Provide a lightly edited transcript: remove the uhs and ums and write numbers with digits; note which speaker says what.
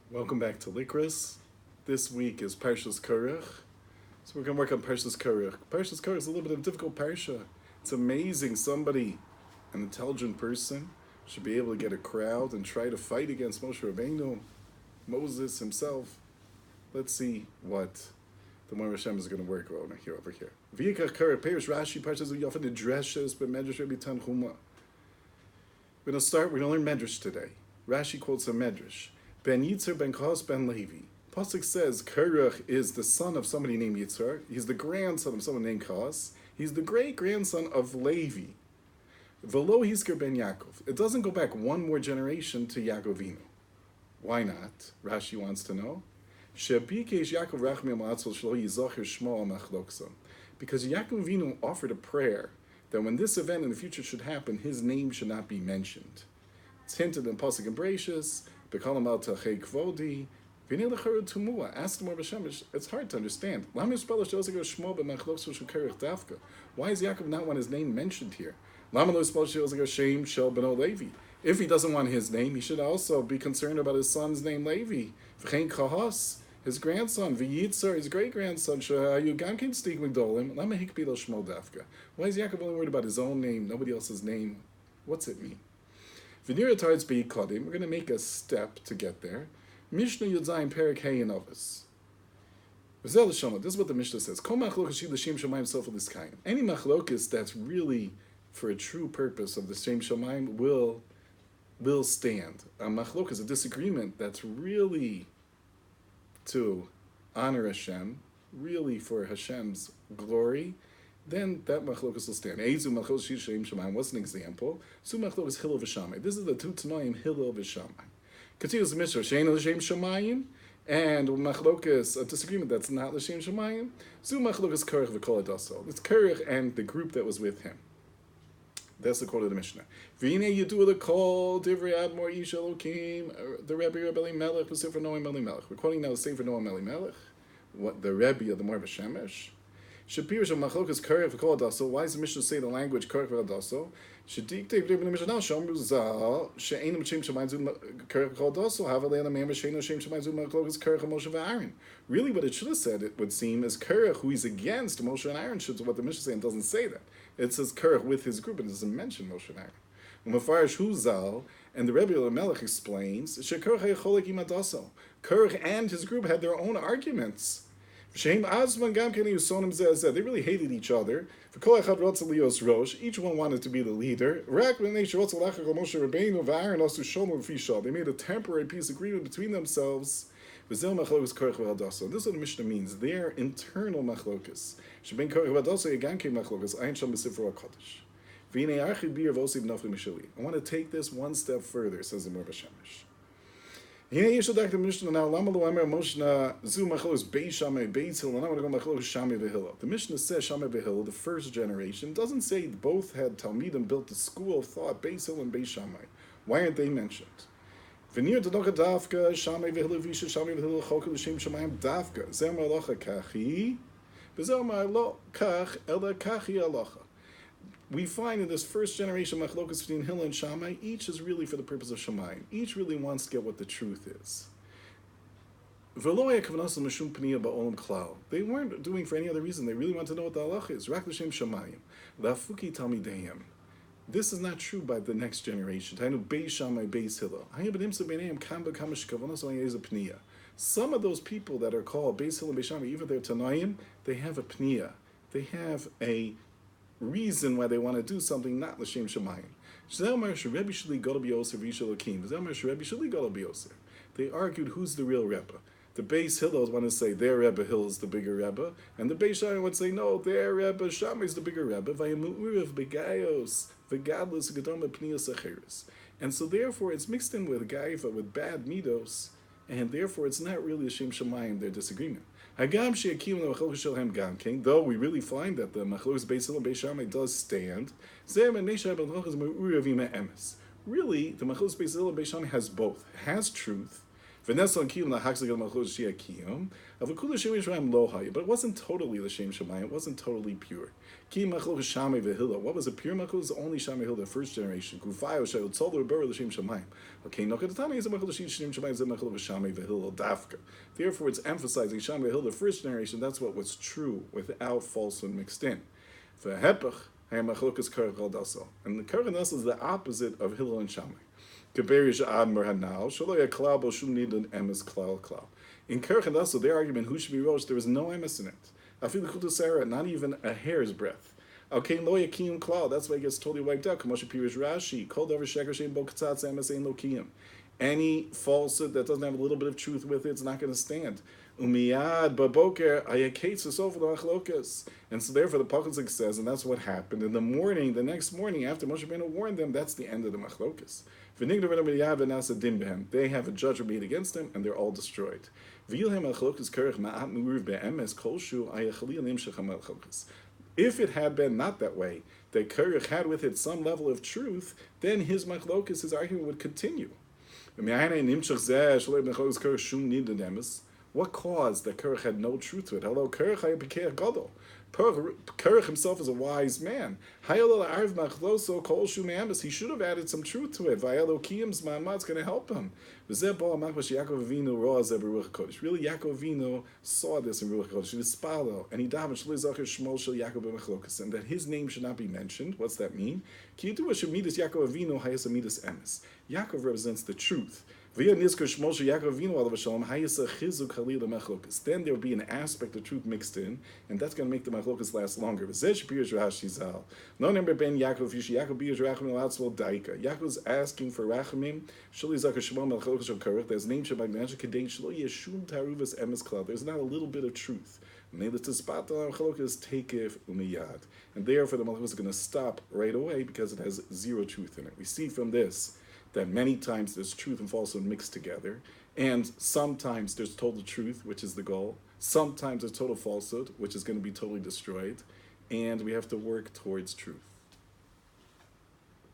Speaker 1: Welcome back to Likris. This week is Parshas Korach. So we're going to work on Parshas Korach. Parshas Korach is a little bit of a difficult parsha. It's amazing somebody, an intelligent person, should be able to get a crowd and try to fight against Moshe Rabbeinu, Moses himself. Let's see what the Maor Vashemesh is going to work on here over here. V'yikach Korach, Perish Rashi, Parshas Yofen Dreshes, B'Medrash Rabbi Tanchuma. We're going to learn Medrash today. Rashi quotes a Medrash. Ben Yitzhar ben Kos ben Levi. Pasuk says Korach is the son of somebody named Yitzhar. He's the grandson of someone named Kos. He's the great-grandson of Levi. Velo Hisker ben Yaakov. It doesn't go back one more generation to Yaakovinu. Why not? Rashi wants to know. Shebikesh Yaakov rachmi amatzol shlo yizocher shmo machlokson. Because Yaakovinu offered a prayer that when this event in the future should happen, his name should not be mentioned. It's hinted in Pasuk and Bereshis. Ask the Maor Vashemesh, it's hard to understand. Why does Yaakov not want his name mentioned here? If he doesn't want his name, he should also be concerned about his son's name, Levi. His grandson, V'yitzar, his great-grandson, why is Yaakov only worried about his own name, nobody else's name? What's it mean? We're going to make a step to get there. Mishnah Yudzayin Perek Hey and Ovis. This is what the Mishnah says. Any machlokis that's really for a true purpose of the Shem Shamayim will stand. A machlokis, a disagreement that's really to honor Hashem, really for Hashem's glory, then that machlokas will stand. Eizu machlokas Shem Shamayim. What's an example? Su machlokas Hillel v'Shamayim. This is the two Tanoim Hillel v'Shamayim. Continues the Mishnah. Shein l'Shem Shamayim, and machlokas, a disagreement that's not l'Shem Shamayim. Su machlokas Korach v'Kol Adaso. It's Korach and the group that was with him. That's the quote of the Mishnah. V'inei yidu l'kol divrei admor ish Elokim. The Rebbe Elimelech v'Sefer Noam Elimelech. We're quoting now the Sefer Noam Elimelech, what the Rebbe of the Maor Vashemesh. Shapir shel machlokas Korach v'Kol Adaso. Why does the Mishnah say the language Korach v'Adaso? Shediktev in the Mishnah now shomru zal she'enim Shem Shamayim zu Korach v'Kol Adaso havalei l'meim she'enim Shem Shamayim zu machlokas Korach and Moshe v'Aaron. Really, what it should have said, it would seem, is Korach, who he's against Moshe and Aaron. Should what the Mishnah saying doesn't say that. It says Korach with his group, and it doesn't mention Moshe and Aaron. Umafarish hu zal, and the Rebbe Elimelech explains she'Korach hayacholek im Adaso. Korach and his group had their own arguments. They really hated each other. Each one wanted to be the leader. They made a temporary peace agreement between themselves. This is what the Mishnah means. Their internal machlokas. I want to take this one step further, says the Maor Vashemesh. The Mishnah says Shammai Behil, the first generation, doesn't say both had Talmidim built the school of thought, Beis Hillel and Beis Shammai. Why aren't they mentioned? V'nir Tadocha Dafka, Shammai Behil Visha, Shammai Behil Chokel L'Shem Shamayim Dafka, Zer Ma'alocha Kachi, V'zer Ma'alo Kach, Ela Kachi Alocha. We find in this first generation machlokas between Hillel and Shammai, each is really for the purpose of Shammai. Each really wants to get what the truth is. They weren't doing for any other reason. They really want to know what the halach is. Rak l'shem Shamayim. Lafuki talmideim. This is not true by the next generation. Beis Shammai, Beis Hillel. Some of those people that are called Beis Hillel and Beis Shammai, even their Tanaim, they have a pniya. They have a reason why they want to do something not l'shem Shamayim. They argued who's the real Rebbe. The Beis Hillel want to say their Rebbe Hillel is the bigger Rebbe, and the Beis Shammai would say no, their Rebbe Shammai is the bigger Rebbe. And so therefore it's mixed in with gaiva, with bad midos, and therefore it's not really a Shem Shamayim, their disagreement. Though we really find that the Machlokes Beis Hillel and Beis Shammai does stand, really, the Machlokes Beis Hillel and Beis Shammai has both. It has truth. V'nesel and kiyum lahachzik el malchus shia kiyum. Avukula shem Yisrael lo hayu. But it wasn't totally l'shem shemayim. It wasn't totally pure. Kiyum malchus shamei v'hillel. What was a pure malchus? Only shamei hillel, the first generation. Gufayo shayot tzolur ber l'shem shemayim. Okay, no kedetani is a malchus shem shemayim is a malchus shamei v'hillel dafka. Therefore, it's emphasizing shamei hillel, the first generation. That's what was true without falsehood mixed in. V'hepach hayam machlokas Korach al Dasal. And the Korach and Dasal is the opposite of Hillel and Shammai. In Korach and Dasal, their argument, who should be rosh, there was no emes in it. Not even a hair's breadth. Okay, lo yakim klal. That's why it gets totally wiped out. Kamosha Pirish Rashi, kol davar sheker shein bo katzatz emes ein lo kiyum. Any falsehood that doesn't have a little bit of truth with it, it's not going to stand. Umiyad baboker ayaketzus over the machlokas. And so therefore the Pasuk says, and that's what happened. In the morning, the next morning, after Moshe Rabbeinu warned them, that's the end of the machlokas. They have a judgment made against them, and they're all destroyed. If it had been not that way, that Korach had with it some level of truth, then his machlokas, his argument would continue. What caused that Korach had no truth to it? Hello, Korach Korach himself is a wise man. He should have added some truth to it. It's going to help him. Really, Yaakov Avinu saw this in Ruach HaKodesh. He was spalo, and he davened and that his name should not be mentioned. What's that mean? Yaakov represents the truth. Then there will be an aspect of truth mixed in, and that's going to make the machlokas last longer. Yaakov's asking for rachamim. There's name there's not a little bit of truth. And therefore the malchus is going to stop right away because it has zero truth in it. We see from this that many times there's truth and falsehood mixed together, and sometimes there's total truth, which is the goal. Sometimes there's total falsehood, which is going to be totally destroyed, and we have to work towards truth.